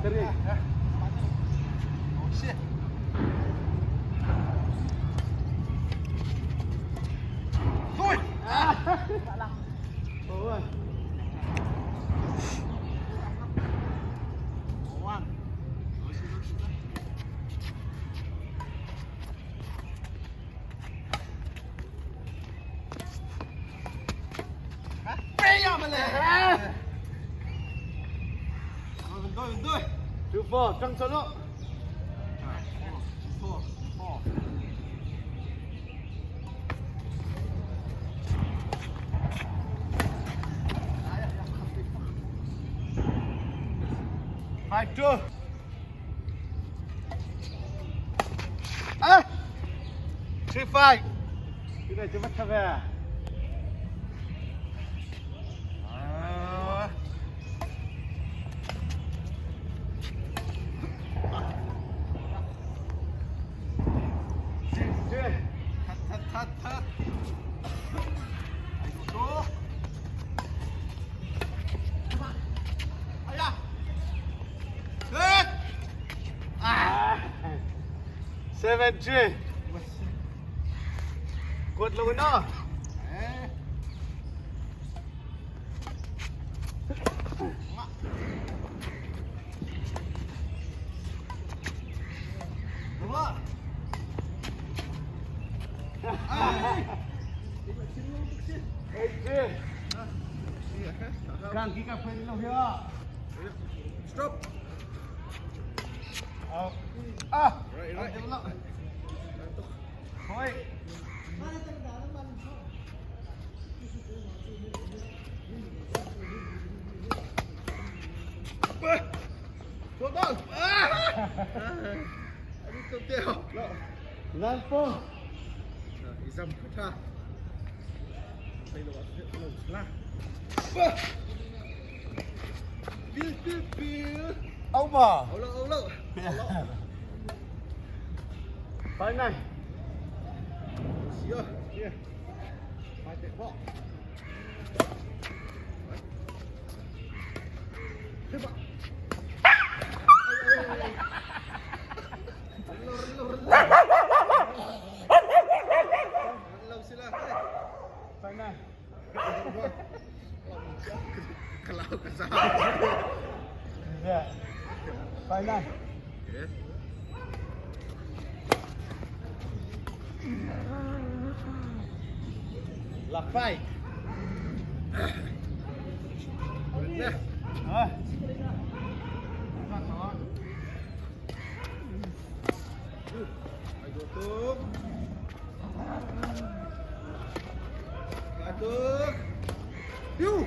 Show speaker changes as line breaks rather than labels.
Kering.
Oh shit. Hoy!
Bawal.
Bawang. Kaya mali. Vendoy.
2-4, Kang Solo.
4.
5-2. Ah! 3-5. Kita cepat sabar.
Cut. Ayo. Ayah. Good.
7-3. Kuat lu no.
Dua.
Kang kita pwede lang ya.
Stop.
Right. Hoy.
Total. Ini total.
9-4.
Isam kata. Saya luas lah. Bil.
Allah.
Allah.
5-9.
Siap. Ya. Pakai bok. Coba. Relor sila.
5-9.
Kalau kesal.
Ya. 5-9.
Yes.
Lock 5.
Nah. Ayo tutup. Aduk. Yuk.